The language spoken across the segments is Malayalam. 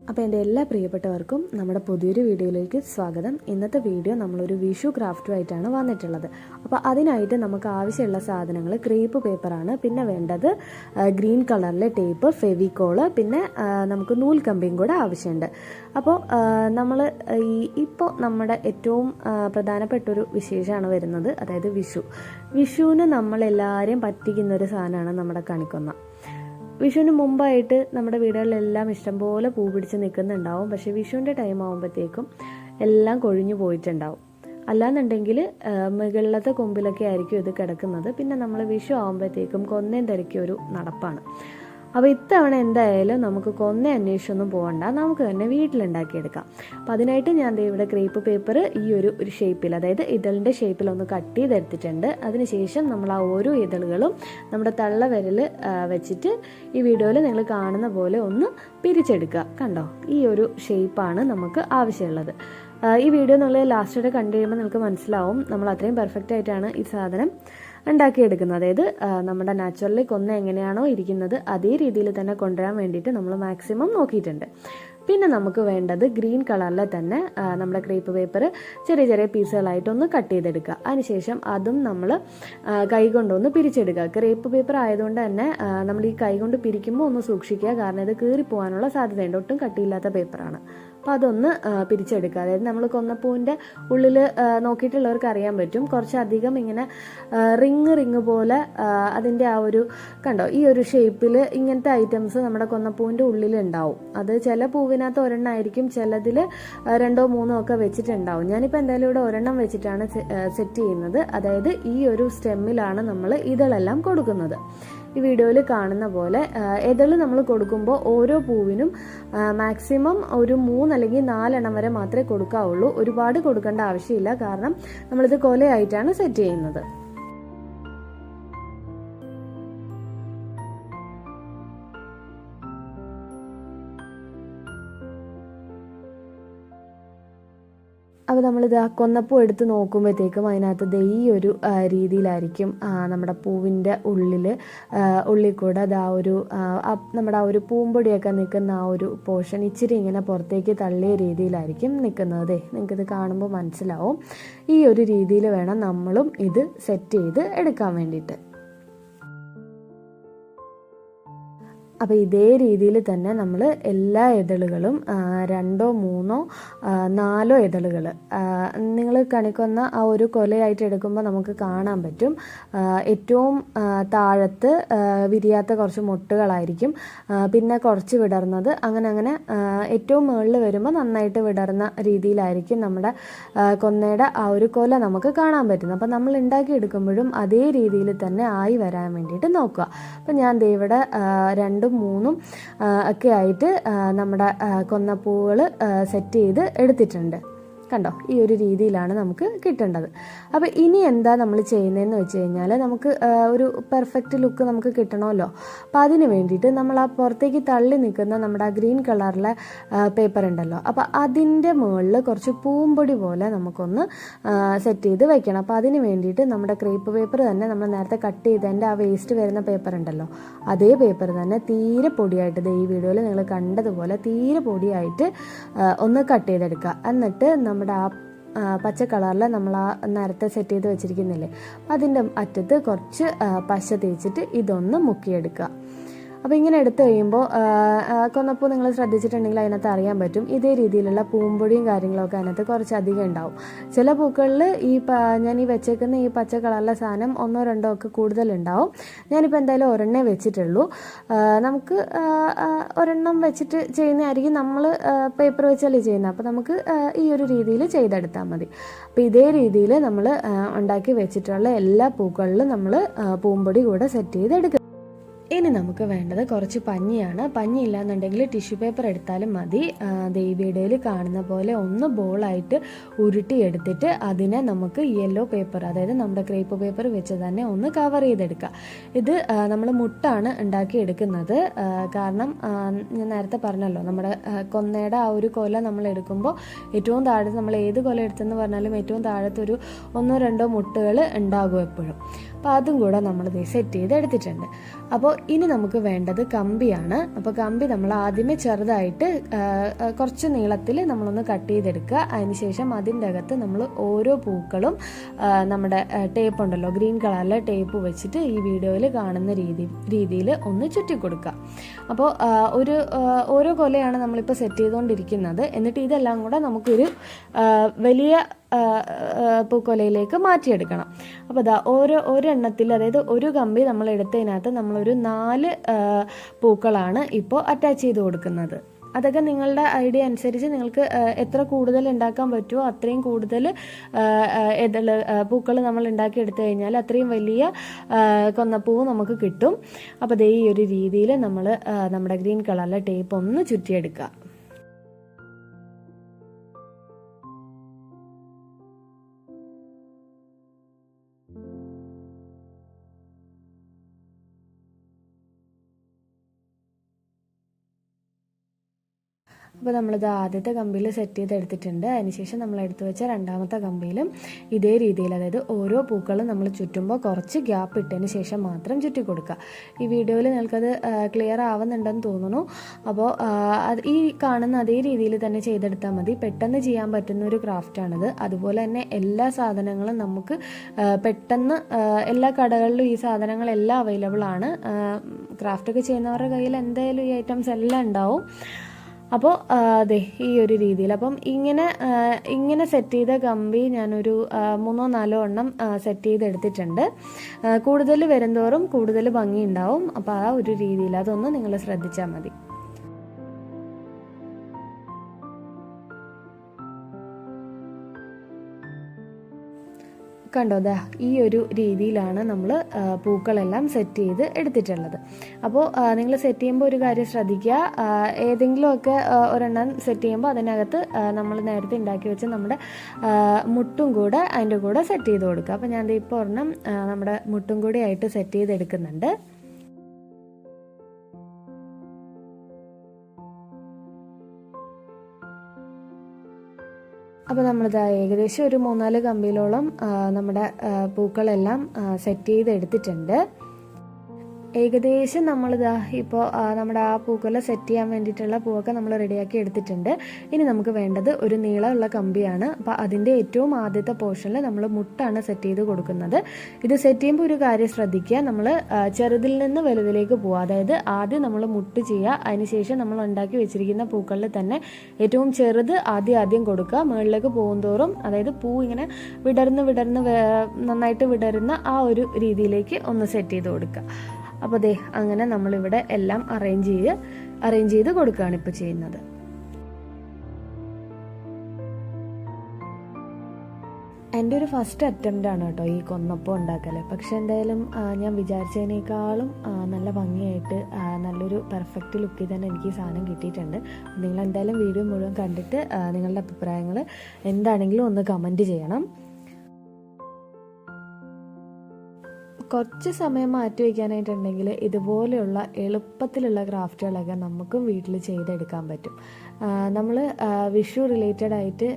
അപ്പോൾ എൻ്റെ എല്ലാ പ്രിയപ്പെട്ടവർക്കും നമ്മുടെ പുതിയൊരു വീഡിയോയിലേക്ക് സ്വാഗതം. ഇന്നത്തെ വീഡിയോ നമ്മളൊരു വിഷു ക്രാഫ്റ്റുമായിട്ടാണ് വന്നിട്ടുള്ളത്. അപ്പോൾ അതിനായിട്ട് നമുക്ക് ആവശ്യമുള്ള സാധനങ്ങൾ ക്രേപ്പ് പേപ്പറാണ്, പിന്നെ വേണ്ടത് ഗ്രീൻ കളറിലെ ടേപ്പ്, ഫെവിക്കോള്, പിന്നെ നമുക്ക് നൂൽക്കമ്പിയും കൂടെ ആവശ്യമുണ്ട്. അപ്പോൾ നമ്മൾ ഇപ്പോൾ നമ്മുടെ ഏറ്റവും പ്രധാനപ്പെട്ടൊരു വിശേഷമാണ് വരുന്നത്, അതായത് വിഷുവിന് നമ്മളെല്ലാവരെയും പറ്റിക്കുന്നൊരു സാധനമാണ് നമ്മുടെ കണിക്കൊന്ന. വിഷുവിന് മുമ്പായിട്ട് നമ്മുടെ വീടുകളിലെല്ലാം ഇഷ്ടംപോലെ പൂ പിടിച്ച് നിൽക്കുന്നുണ്ടാവും. പക്ഷേ വിഷുവിൻ്റെ ടൈം ആകുമ്പോഴത്തേക്കും എല്ലാം കൊഴിഞ്ഞു പോയിട്ടുണ്ടാവും. അല്ലാന്നുണ്ടെങ്കിൽ മുകളിലത്തെ കൊമ്പിലൊക്കെ ആയിരിക്കും ഇത് കിടക്കുന്നത്. പിന്നെ നമ്മൾ വിഷു ആകുമ്പോഴത്തേക്കും കൊന്നയും തിരക്കിയൊരു നടപ്പാണ്. അപ്പോൾ ഇത്തവണ എന്തായാലും നമുക്ക് കൊന്ന അന്വേഷിച്ചൊന്നും പോകണ്ട, നമുക്ക് തന്നെ വീട്ടിലുണ്ടാക്കിയെടുക്കാം. അപ്പം അതിനായിട്ട് ഞാൻ ഇവിടെ ക്രേപ്പ് പേപ്പർ ഈ ഒരു ഷേപ്പിൽ, അതായത് ഇതളിൻ്റെ ഷേപ്പിൽ ഒന്ന് കട്ട് ചെയ്തെടുത്തിട്ടുണ്ട്. അതിനുശേഷം നമ്മൾ ആ ഓരോ ഇതളുകളും നമ്മുടെ തള്ളവിരൽ വെച്ചിട്ട് ഈ വീഡിയോയിൽ നിങ്ങൾ കാണുന്ന പോലെ ഒന്ന് പിരിച്ചെടുക്കുക. കണ്ടോ, ഈ ഒരു ഷേപ്പാണ് നമുക്ക് ആവശ്യമുള്ളത്. ഈ വീഡിയോ നിങ്ങൾ ലാസ്റ്റോടെ കണ്ടു കഴിയുമ്പോൾ നിങ്ങൾക്ക് മനസ്സിലാവും നമ്മൾ അത്രയും പെർഫെക്റ്റ് ആയിട്ടാണ് ഈ സാധനം ഉണ്ടാക്കിയെടുക്കുന്നത്. അതായത് നമ്മുടെ നാച്ചുറലി കൊന്ന എങ്ങനെയാണോ ഇരിക്കുന്നത് അതേ രീതിയിൽ തന്നെ കൊണ്ടുവരാൻ വേണ്ടിയിട്ട് നമ്മൾ മാക്സിമം നോക്കിയിട്ടുണ്ട്. പിന്നെ നമുക്ക് വേണ്ടത് ഗ്രീൻ കളറിലെ തന്നെ നമ്മുടെ ക്രേപ്പ് പേപ്പർ ചെറിയ ചെറിയ പീസുകളായിട്ടൊന്ന് കട്ട് ചെയ്തെടുക്കുക. അതിനുശേഷം അതും നമ്മൾ കൈ കൊണ്ടൊന്ന് പിരിച്ചെടുക്കുക. ക്രേപ്പ് പേപ്പർ ആയതുകൊണ്ട് തന്നെ നമ്മൾ ഈ കൈ കൊണ്ട് പിരിക്കുമ്പോൾ ഒന്ന് സൂക്ഷിക്കുക, കാരണം ഇത് കീറിപ്പോകാനുള്ള സാധ്യതയുണ്ട്. ഒട്ടും കട്ടിയില്ലാത്ത പേപ്പറാണ്. അപ്പോൾ അതൊന്ന് പിരിച്ചെടുക്കുക. അതായത് നമ്മൾ കൊന്നപ്പൂവിൻ്റെ ഉള്ളിൽ നോക്കിയിട്ടുള്ളവർക്ക് അറിയാൻ പറ്റും, കുറച്ചധികം ഇങ്ങനെ റിങ് പോലെ അതിൻ്റെ ആ ഒരു കണ്ടോ, ഈ ഒരു ഷേപ്പിൽ ഇങ്ങനത്തെ ഐറ്റംസ് നമ്മുടെ കൊന്നപ്പൂവിൻ്റെ ഉള്ളിൽ ഉണ്ടാവും. അത് ചില പൂവിനകത്ത് ഒരെണ്ണമായിരിക്കും, ചിലതിൽ രണ്ടോ മൂന്നോ ഒക്കെ വെച്ചിട്ടുണ്ടാവും. ഞാനിപ്പോൾ എന്തായാലും ഇവിടെ ഒരെണ്ണം വെച്ചിട്ടാണ് സെറ്റ് ചെയ്യുന്നത്. അതായത് ഈ ഒരു സ്റ്റെമ്മിലാണ് നമ്മൾ ഇതളെല്ലാം കൊടുക്കുന്നത്. ഈ വീഡിയോയിൽ കാണുന്ന പോലെ ഇതള് നമ്മൾ കൊടുക്കുമ്പോൾ ഓരോ പൂവിനും മാക്സിമം ഒരു 3 അല്ലെങ്കിൽ 4 എണ്ണം വരെ മാത്രമേ കൊടുക്കാവുള്ളൂ. ഒരുപാട് കൊടുക്കേണ്ട ആവശ്യമില്ല, കാരണം നമ്മളിത് കൊലയായിട്ടാണ് സെറ്റ് ചെയ്യുന്നത്. അപ്പോൾ നമ്മളിത് കൊന്നപ്പൂ എടുത്ത് നോക്കുമ്പോഴത്തേക്കും അതിനകത്ത് ഈ ഒരു രീതിയിലായിരിക്കും നമ്മുടെ പൂവിൻ്റെ ഉള്ളിൽ കൂടെ നമ്മുടെ ആ ഒരു പൂമ്പൊടിയൊക്കെ നിൽക്കുന്ന ആ ഒരു പോർഷൻ ഇച്ചിരി ഇങ്ങനെ പുറത്തേക്ക് തള്ളിയ രീതിയിലായിരിക്കും നിൽക്കുന്നത്. നിങ്ങൾക്കിത് കാണുമ്പോൾ മനസ്സിലാവും. ഈ ഒരു രീതിയിൽ വേണം നമ്മളും ഇത് സെറ്റ് ചെയ്ത് എടുക്കാൻ വേണ്ടിയിട്ട്. അപ്പോൾ ഇതേ രീതിയിൽ തന്നെ നമ്മൾ എല്ലാ ഇതളുകളും 2, 3, 4 ഇതളുകൾ നിങ്ങൾ കണിക്കൊന്ന ആ ഒരു കൊലയായിട്ട് എടുക്കുമ്പോൾ നമുക്ക് കാണാൻ പറ്റും. ഏറ്റവും താഴത്ത് വിരിയാത്ത കുറച്ച് മൊട്ടുകളായിരിക്കും, പിന്നെ കുറച്ച് വിടർന്നത്, അങ്ങനെ ഏറ്റവും മുകളിൽ വരുമ്പോൾ നന്നായിട്ട് വിടർന്ന രീതിയിലായിരിക്കും നമ്മുടെ കൊന്നയുടെ ആ ഒരു കൊല നമുക്ക് കാണാൻ പറ്റുന്നത്. അപ്പോൾ നമ്മൾ ഉണ്ടാക്കിയെടുക്കുമ്പോഴും അതേ രീതിയിൽ തന്നെ ആയി വരാൻ വേണ്ടിയിട്ട് നോക്കുക. അപ്പോൾ ഞാൻ ഇവിടെ 2, 3 ഒക്കെ ആയിട്ട് നമ്മുടെ കൊന്നപ്പൂവുകൾ സെറ്റ് ചെയ്ത് എടുത്തിട്ടുണ്ട്. കണ്ടോ, ഈ ഒരു രീതിയിലാണ് നമുക്ക് കിട്ടേണ്ടത്. അപ്പോൾ ഇനി എന്താ നമ്മൾ ചെയ്യുന്നതെന്ന് വെച്ച് കഴിഞ്ഞാൽ, നമുക്ക് ഒരു പെർഫെക്റ്റ് ലുക്ക് നമുക്ക് കിട്ടണമല്ലോ. അപ്പോൾ അതിന് വേണ്ടിയിട്ട് നമ്മൾ ആ പുറത്തേക്ക് തള്ളി നിൽക്കുന്ന നമ്മുടെ ആ ഗ്രീൻ കളറിലെ പേപ്പർ ഉണ്ടല്ലോ, അപ്പോൾ അതിൻ്റെ മുകളിൽ കുറച്ച് പൂമ്പൊടി പോലെ നമുക്കൊന്ന് സെറ്റ് ചെയ്ത് വെക്കണം. അപ്പോൾ അതിന് വേണ്ടിയിട്ട് നമ്മുടെ ക്രേപ്പ് പേപ്പർ തന്നെ നമ്മൾ നേരത്തെ കട്ട് ചെയ്തതിൻ്റെ ആ വേസ്റ്റ് വരുന്ന പേപ്പർ ഉണ്ടല്ലോ, അതേ പേപ്പർ തന്നെ തീരെ പൊടിയായിട്ട് ഈ വീഡിയോയിൽ നിങ്ങൾ കണ്ടതുപോലെ തീരെ പൊടിയായിട്ട് ഒന്ന് കട്ട് ചെയ്തെടുക്കുക. എന്നിട്ട് നമ്മുടെ ആ പച്ച കളറിൽ നമ്മൾ ആ നേരത്തെ സെറ്റ് ചെയ്ത് വെച്ചിരിക്കുന്നില്ലേ, അതിൻ്റെ അറ്റത്ത് കുറച്ച് പശ തേച്ചിട്ട് ഇതൊന്ന് മുക്കിയെടുക്കുക. അപ്പോൾ ഇങ്ങനെ എടുത്തു കഴിയുമ്പോൾ കൊന്നപ്പൂ നിങ്ങൾ ശ്രദ്ധിച്ചിട്ടുണ്ടെങ്കിൽ അതിനകത്ത് അറിയാൻ പറ്റും, ഇതേ രീതിയിലുള്ള പൂമ്പൊടിയും കാര്യങ്ങളൊക്കെ അതിനകത്ത് കുറച്ചധികം ഉണ്ടാവും. ചില പൂക്കളിൽ ഞാൻ ഈ വെച്ചേക്കുന്ന ഈ പച്ച കളറിലെ സാധനം 1, 2 ഒക്കെ കൂടുതലുണ്ടാവും. ഞാനിപ്പോൾ എന്തായാലും ഒരെണ്ണേ വെച്ചിട്ടുള്ളൂ. നമുക്ക് ഒരെണ്ണം വെച്ചിട്ട് ചെയ്യുന്നതായിരിക്കും, നമ്മൾ പേപ്പർ വെച്ചല്ലേ ചെയ്യുന്നത്. അപ്പോൾ നമുക്ക് ഈ ഒരു രീതിയിൽ ചെയ്തെടുത്താൽ മതി. അപ്പോൾ ഇതേ രീതിയിൽ നമ്മൾ ഉണ്ടാക്കി വെച്ചിട്ടുള്ള എല്ലാ പൂക്കളിലും നമ്മൾ പൂമ്പൊടി കൂടെ സെറ്റ് ചെയ്തെടുക്കുക. ഇനി നമുക്ക് വേണ്ടത് കുറച്ച് പഞ്ഞിയാണ്. പഞ്ഞി ഇല്ലാന്നുണ്ടെങ്കിൽ ടിഷ്യൂ പേപ്പർ എടുത്താലും മതി. ഈ വീഡിയോയിൽ കാണുന്ന പോലെ ഒന്ന് ബോളായിട്ട് ഉരുട്ടിയെടുത്തിട്ട് അതിനെ നമുക്ക് യെല്ലോ പേപ്പർ, അതായത് നമ്മുടെ ക്രേപ്പ് പേപ്പർ വെച്ച് തന്നെ ഒന്ന് കവർ ചെയ്തെടുക്കുക. ഇത് നമ്മൾ മുട്ടാണ് ഉണ്ടാക്കിയെടുക്കുന്നത്. കാരണം ഞാൻ നേരത്തെ പറഞ്ഞല്ലോ, നമ്മുടെ കൊന്നയുടെ ആ ഒരു കൊല നമ്മൾ എടുക്കുമ്പോൾ ഏറ്റവും താഴത്ത്, നമ്മൾ ഏത് കൊല എടുത്തെന്ന് പറഞ്ഞാലും ഏറ്റവും താഴത്തൊരു 1, 2 മുട്ടുകൾ ഉണ്ടാകും എപ്പോഴും. അപ്പോൾ അതും കൂടെ നമ്മളിത് സെറ്റ് ചെയ്ത് എടുത്തിട്ടുണ്ട്. അപ്പോൾ ഇനി നമുക്ക് വേണ്ടത് കമ്പിയാണ്. അപ്പോൾ കമ്പി നമ്മൾ ആദ്യമേ ചെറുതായിട്ട് കുറച്ച് നീളത്തിൽ നമ്മളൊന്ന് കട്ട് ചെയ്തെടുക്കുക. അതിനുശേഷം അതിൻ്റെ അകത്ത് നമ്മൾ ഓരോ പൂക്കളും നമ്മുടെ ടേപ്പ് ഉണ്ടല്ലോ, ഗ്രീൻ കളറിലെ ടേപ്പ് വെച്ചിട്ട് ഈ വീഡിയോയിൽ കാണുന്ന രീതിയിൽ ഒന്ന് ചുറ്റി കൊടുക്കുക. അപ്പോൾ ഓരോ കൊലയാണ് നമ്മളിപ്പോൾ സെറ്റ് ചെയ്തുകൊണ്ടിരിക്കുന്നത്. എന്നിട്ട് ഇതെല്ലാം കൂടെ നമുക്കൊരു വലിയ പൂക്കൊലയിലേക്ക് മാറ്റിയെടുക്കണം. അപ്പോൾ ഇതാ ഒരെണ്ണത്തിൽ, അതായത് ഒരു കമ്പി നമ്മൾ എടുത്തതിനകത്ത് നമ്മളൊരു 4 പൂക്കളാണ് ഇപ്പോൾ അറ്റാച്ച് ചെയ്ത് കൊടുക്കുന്നത്. അതൊക്കെ നിങ്ങളുടെ ഐഡിയ അനുസരിച്ച് നിങ്ങൾക്ക് എത്ര കൂടുതൽ ഉണ്ടാക്കാൻ പറ്റുമോ അത്രയും കൂടുതൽ പൂക്കൾ നമ്മൾ ഉണ്ടാക്കിയെടുത്തു കഴിഞ്ഞാൽ അത്രയും വലിയ കൊന്നപ്പൂവ് നമുക്ക് കിട്ടും. അപ്പോൾ ദേ ഈ ഒരു രീതിയിൽ നമ്മൾ നമ്മുടെ ഗ്രീൻ കളറിലെ ടേപ്പ് ഒന്ന് ചുറ്റിയെടുക്കുക. അപ്പോൾ നമ്മളിത് ആദ്യത്തെ കമ്പിയിൽ സെറ്റ് ചെയ്തെടുത്തിട്ടുണ്ട്. അതിനുശേഷം നമ്മൾ എടുത്തു വെച്ച രണ്ടാമത്തെ കമ്പിയിലും ഇതേ രീതിയിൽ, അതായത് ഓരോ പൂക്കളും നമ്മൾ ചുറ്റുമ്പോൾ കുറച്ച് ഗ്യാപ്പ് ഇട്ടതിന് ശേഷം മാത്രം ചുറ്റി കൊടുക്കുക. ഈ വീഡിയോയിൽ നിങ്ങൾക്കത് ക്ലിയർ ആവുന്നുണ്ടെന്ന് തോന്നുന്നു. അപ്പോൾ ഈ കാണുന്ന അതേ രീതിയിൽ തന്നെ ചെയ്തെടുത്താൽ മതി. പെട്ടെന്ന് ചെയ്യാൻ പറ്റുന്ന ഒരു ക്രാഫ്റ്റാണിത്. അതുപോലെ തന്നെ എല്ലാ സാധനങ്ങളും നമുക്ക് പെട്ടെന്ന് എല്ലാ കടകളിലും ഈ സാധനങ്ങളെല്ലാം അവൈലബിൾ ആണ്. ക്രാഫ്റ്റൊക്കെ ചെയ്യുന്നവരുടെ കയ്യിൽ എന്തായാലും ഈ ഐറ്റംസ് എല്ലാം ഉണ്ടാവും. അപ്പോൾ അതെ ഈ ഒരു രീതിയിൽ. അപ്പം ഇങ്ങനെ സെറ്റ് ചെയ്ത കമ്പി ഞാനൊരു 3-4 എണ്ണം സെറ്റ് ചെയ്തെടുത്തിട്ടുണ്ട്. കൂടുതൽ വരുന്തോറും കൂടുതൽ ഭംഗി ഉണ്ടാവും. അപ്പോൾ ആ ഒരു രീതിയിൽ അതൊന്ന് നിങ്ങൾ ശ്രദ്ധിച്ചാൽ മതി. കണ്ടോ, ദാ ഈ ഒരു രീതിയിലാണ് നമ്മൾ പൂക്കളെല്ലാം സെറ്റ് ചെയ്ത് എടുത്തിട്ടുള്ളത്. അപ്പോൾ നിങ്ങൾ സെറ്റ് ചെയ്യുമ്പോൾ ഒരു കാര്യം ശ്രദ്ധിക്കുക, ഏതെങ്കിലുമൊക്കെ ഒരെണ്ണം സെറ്റ് ചെയ്യുമ്പോൾ അതിനകത്ത് നമ്മൾ നേരത്തെ ഉണ്ടാക്കി വെച്ച് നമ്മുടെ മുട്ടും കൂടെ അതിൻ്റെ കൂടെ സെറ്റ് ചെയ്ത് കൊടുക്കുക. അപ്പോൾ ഞാൻ ഇപ്പോൾ ഒരെണ്ണം നമ്മുടെ മുട്ടും കൂടി ആയിട്ട് സെറ്റ് ചെയ്തെടുക്കുന്നുണ്ട്. അപ്പോൾ നമ്മളിത് ഏകദേശം ഒരു 3-4 കമ്പിയിലോളം നമ്മുടെ പൂക്കളെല്ലാം സെറ്റ് ചെയ്തെടുത്തിട്ടുണ്ട്. ഏകദേശം നമ്മളിതാ ഇപ്പോൾ നമ്മുടെ ആ പൂക്കളെ സെറ്റ് ചെയ്യാൻ വേണ്ടിയിട്ടുള്ള പൂവൊക്കെ നമ്മൾ റെഡിയാക്കി എടുത്തിട്ടുണ്ട്. ഇനി നമുക്ക് വേണ്ടത് ഒരു നീളമുള്ള കമ്പിയാണ്. അപ്പോൾ അതിൻ്റെ ഏറ്റവും ആദ്യത്തെ പോർഷനിൽ നമ്മൾ മുട്ടാണ് സെറ്റ് ചെയ്ത് കൊടുക്കുന്നത്. ഇത് സെറ്റ് ചെയ്യുമ്പോൾ ഒരു കാര്യം ശ്രദ്ധിക്കുക, നമ്മൾ ചെറുതിൽ നിന്ന് വലുതിലേക്ക് പോവുക. അതായത് ആദ്യം നമ്മൾ മുട്ട് ചെയ്യുക, അതിനുശേഷം നമ്മൾ ഉണ്ടാക്കി വെച്ചിരിക്കുന്ന പൂക്കളിൽ തന്നെ ഏറ്റവും ചെറുത് ആദ്യം കൊടുക്കുക. മുകളിലേക്ക് പോകുന്തോറും, അതായത് പൂ ഇങ്ങനെ വിടർന്ന് നന്നായിട്ട് വിടരുന്ന ആ ഒരു രീതിയിലേക്ക് ഒന്ന് സെറ്റ് ചെയ്ത് കൊടുക്കുക. അപ്പോൾ ദേ അങ്ങനെ നമ്മളിവിടെ എല്ലാം അറേഞ്ച് ചെയ്ത് കൊടുക്കുകയാണ് ഇപ്പോൾ ചെയ്യുന്നത്. എൻ്റെ ഒരു ഫസ്റ്റ് അറ്റംപ്റ്റ് ആണ് കേട്ടോ ഈ കൊന്നപ്പം ഉണ്ടാക്കൽ. പക്ഷെ എന്തായാലും ഞാൻ വിചാരിച്ചതിനേക്കാളും നല്ല ഭംഗിയായിട്ട് നല്ലൊരു പെർഫെക്റ്റ് ലുക്കിൽ തന്നെ എനിക്ക് ഈ സാധനം കിട്ടിയിട്ടുണ്ട്. നിങ്ങൾ എന്തായാലും വീഡിയോ മുഴുവൻ കണ്ടിട്ട് നിങ്ങളുടെ അഭിപ്രായങ്ങൾ എന്താണെങ്കിലും ഒന്ന് കമൻറ്റ് ചെയ്യണം. കുറച്ച് സമയം മാറ്റി വയ്ക്കാനായിട്ടുണ്ടെങ്കിൽ ഇതുപോലെയുള്ള എളുപ്പത്തിലുള്ള ക്രാഫ്റ്റുകളൊക്കെ നമുക്കും വീട്ടിൽ ചെയ്തെടുക്കാൻ പറ്റും. നമ്മൾ വിഷു റിലേറ്റഡ് ആയിട്ട്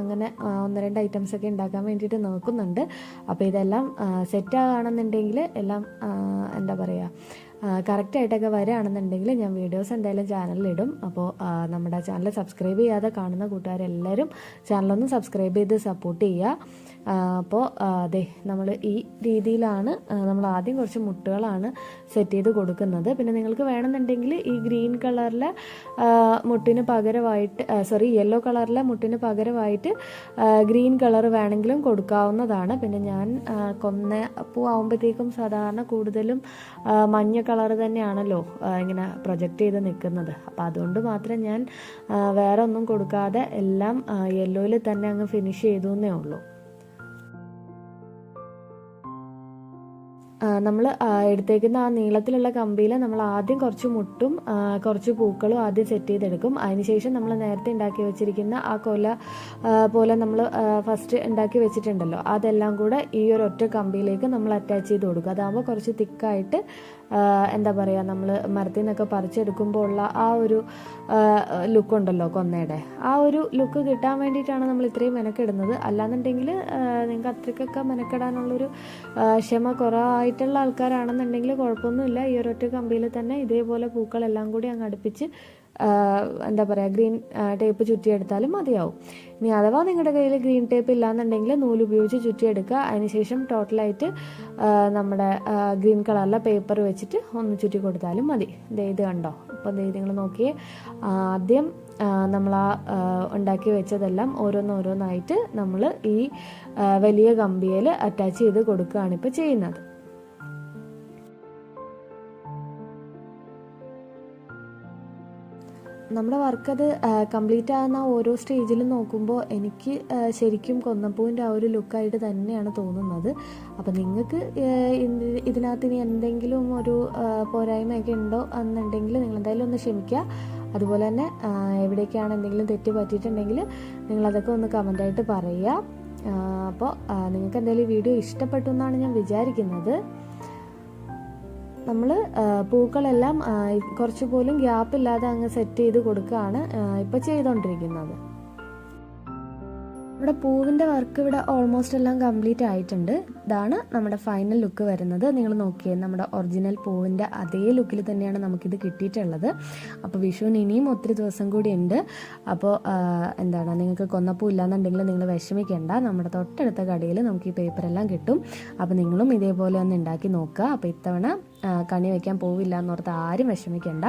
അങ്ങനെ 1-2 ഐറ്റംസൊക്കെ ഉണ്ടാക്കാൻ വേണ്ടിയിട്ട് നോക്കുന്നുണ്ട്. അപ്പോൾ ഇതെല്ലാം സെറ്റാകണമെന്നുണ്ടെങ്കിൽ എല്ലാം എന്താ പറയുക, കറക്റ്റായിട്ടൊക്കെ വരികയാണെന്നുണ്ടെങ്കിൽ ഞാൻ വീഡിയോസ് എന്തായാലും ചാനലിലിടും. അപ്പോൾ നമ്മുടെ ചാനൽ സബ്സ്ക്രൈബ് ചെയ്യാതെ കാണുന്ന കൂട്ടുകാരെല്ലാവരും ചാനലൊന്ന് സബ്സ്ക്രൈബ് ചെയ്ത് സപ്പോർട്ട് ചെയ്യുക. അപ്പോൾ അതെ നമ്മൾ ഈ രീതിയിലാണ് നമ്മൾ ആദ്യം കുറച്ച് മുട്ടുകളാണ് സെറ്റ് ചെയ്ത് കൊടുക്കുന്നത്. പിന്നെ നിങ്ങൾക്ക് വേണമെന്നുണ്ടെങ്കിൽ ഈ ഗ്രീൻ കളറിലെ മുട്ടിന് പകരമായിട്ട് യെല്ലോ കളറിലെ മുട്ടിന് പകരമായിട്ട് ഗ്രീൻ കളർ വേണമെങ്കിലും കൊടുക്കാവുന്നതാണ്. പിന്നെ ഞാൻ പൂ ആകുമ്പോഴത്തേക്കും സാധാരണ കൂടുതലും മഞ്ഞ കളർ തന്നെയാണല്ലോ ഇങ്ങനെ പ്രൊജക്റ്റ് ചെയ്ത് നിൽക്കുന്നത്. അപ്പോൾ അതുകൊണ്ട് മാത്രം ഞാൻ വേറെ ഒന്നും കൊടുക്കാതെ എല്ലാം യെല്ലോയിൽ തന്നെ അങ്ങ് ഫിനിഷ് ചെയ്തു എന്നേ ഉള്ളൂ. നമ്മൾ എടുത്തേക്കുന്ന ആ നീളത്തിലുള്ള കമ്പിയിൽ നമ്മൾ ആദ്യം കുറച്ച് മുട്ടും കുറച്ച് പൂക്കളും ആദ്യം സെറ്റ് ചെയ്തെടുക്കും. അതിനുശേഷം നമ്മൾ നേരത്തെ ഉണ്ടാക്കി വെച്ചിരിക്കുന്ന ആ കൊല പോലെ നമ്മൾ ഫസ്റ്റ് ഉണ്ടാക്കി വെച്ചിട്ടുണ്ടല്ലോ, അതെല്ലാം കൂടെ ഈ ഒരു ഒറ്റ കമ്പിയിലേക്ക് നമ്മൾ അറ്റാച്ച് ചെയ്ത് കൊടുക്കും. അതാകുമ്പോൾ കുറച്ച് തിക്കായിട്ട് എന്താ പറയുക, നമ്മൾ മരത്തിൽ നിന്നൊക്കെ പറിച്ചെടുക്കുമ്പോൾ ഉള്ള ആ ഒരു ലുക്കുണ്ടല്ലോ കൊന്നയുടെ, ആ ഒരു ലുക്ക് കിട്ടാൻ വേണ്ടിയിട്ടാണ് നമ്മൾ ഇത്രയും മെനക്കെടുന്നത്. അല്ലാന്നുണ്ടെങ്കിൽ നിങ്ങൾക്ക് അത്രയ്ക്കൊക്കെ മെനക്കെടാനുള്ളൊരു ക്ഷമ കുറവായിട്ടുള്ള ആൾക്കാരാണെന്നുണ്ടെങ്കിൽ കുഴപ്പമൊന്നുമില്ല. ഈ ഒരൊറ്റ കമ്പിയിൽ തന്നെ ഇതേപോലെ പൂക്കളെല്ലാം കൂടി അങ്ങ് അടുപ്പിച്ച് എന്താ പറയുക ഗ്രീൻ ടേപ്പ് ചുറ്റിയെടുത്താലും മതിയാവും. ഇനി അഥവാ നിങ്ങളുടെ കയ്യിൽ ഗ്രീൻ ടേപ്പ് ഇല്ലാന്നുണ്ടെങ്കിൽ നൂലുപയോഗിച്ച് ചുറ്റിയെടുക്കുക. അതിനുശേഷം ടോട്ടലായിട്ട് നമ്മുടെ ഗ്രീൻ കളറിലെ പേപ്പർ വെച്ചിട്ട് ഒന്ന് ചുറ്റി കൊടുത്താലും മതി. ഇത് കണ്ടോ, അപ്പോൾ നിങ്ങൾ നോക്കിയേ, ആദ്യം നമ്മൾ ഉണ്ടാക്കി വെച്ചതെല്ലാം ഓരോന്നോരോന്നായിട്ട് നമ്മൾ ഈ വലിയ കമ്പിയിൽ അറ്റാച്ച് ചെയ്ത് കൊടുക്കുകയാണ് ഇപ്പോൾ ചെയ്യുന്നത്. നമ്മുടെ വർക്ക് അത് കംപ്ലീറ്റ് ആകുന്ന ഓരോ സ്റ്റേജിലും നോക്കുമ്പോൾ എനിക്ക് ശരിക്കും കൊന്നപ്പൂവിൻ്റെ ആ ഒരു ലുക്കായിട്ട് തന്നെയാണ് തോന്നുന്നത്. അപ്പോൾ നിങ്ങൾക്ക് ഇതിനകത്ത് ഇനി എന്തെങ്കിലും ഒരു പോരായ്മയൊക്കെ ഉണ്ടോ എന്നുണ്ടെങ്കിൽ നിങ്ങൾ എന്തായാലും ഒന്ന് ക്ഷമിക്കുക. അതുപോലെ തന്നെ എവിടേക്കാണ് എന്തെങ്കിലും തെറ്റ് പറ്റിയിട്ടുണ്ടെങ്കിൽ നിങ്ങളതൊക്കെ ഒന്ന് കമൻ്റായിട്ട് പറയുക. അപ്പോൾ നിങ്ങൾക്ക് എന്തായാലും വീഡിയോ ഇഷ്ടപ്പെട്ടു എന്നാണ് ഞാൻ വിചാരിക്കുന്നത്. നമ്മൾ പൂക്കളെല്ലാം കുറച്ച് പോലും ഗ്യാപ്പില്ലാതെ അങ്ങ് സെറ്റ് ചെയ്ത് കൊടുക്കുകയാണ് ഇപ്പോൾ ചെയ്തുകൊണ്ടിരിക്കുന്നത്. ഇവിടെ പൂവിൻ്റെ വർക്ക് ഇവിടെ ഓൾമോസ്റ്റ് എല്ലാം കംപ്ലീറ്റ് ആയിട്ടുണ്ട്. ഇതാണ് നമ്മുടെ ഫൈനൽ ലുക്ക് വരുന്നത്. നിങ്ങൾ നോക്കിയേ, നമ്മുടെ ഒറിജിനൽ പൂവിൻ്റെ അതേ ലുക്കിൽ തന്നെയാണ് നമുക്കിത് കിട്ടിയിട്ടുള്ളത്. അപ്പോൾ വിഷുവിന് ഇനിയും ഒത്തിരി ദിവസം കൂടി ഉണ്ട്. അപ്പോൾ എന്താണ്, നിങ്ങൾക്ക് കൊന്നപ്പൂ ഇല്ലാന്നുണ്ടെങ്കിൽ നിങ്ങൾ വിഷമിക്കേണ്ട, നമ്മുടെ തൊട്ടടുത്ത കടയിൽ നമുക്ക് ഈ പേപ്പറെല്ലാം കിട്ടും. അപ്പോൾ നിങ്ങളും ഇതേപോലെ ഒന്ന് ഉണ്ടാക്കി നോക്കുക. അപ്പോൾ ഇത്തവണ കണി വയ്ക്കാൻ പോവില്ല എന്നോർത്ത് ആരും വിഷമിക്കേണ്ട,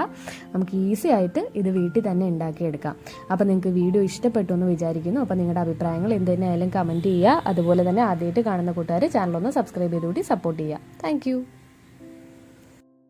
നമുക്ക് ഈസി ആയിട്ട് ഇത് വീട്ടിൽ തന്നെ ഉണ്ടാക്കിയെടുക്കാം. അപ്പോൾ നിങ്ങൾക്ക് വീഡിയോ ഇഷ്ടപ്പെട്ടു എന്ന് വിചാരിക്കുന്നു. അപ്പോൾ നിങ്ങളുടെ അഭിപ്രായങ്ങൾ എന്തെന്നായാലും കമൻറ്റ് ചെയ്യുക. അതുപോലെ തന്നെ ആദ്യമായിട്ട് കാണുന്ന കൂട്ടുകാർ ചാനലൊന്ന് സബ്സ്ക്രൈബ് ചെയ്തുകൂടി സപ്പോർട്ട് ചെയ്യുക. താങ്ക്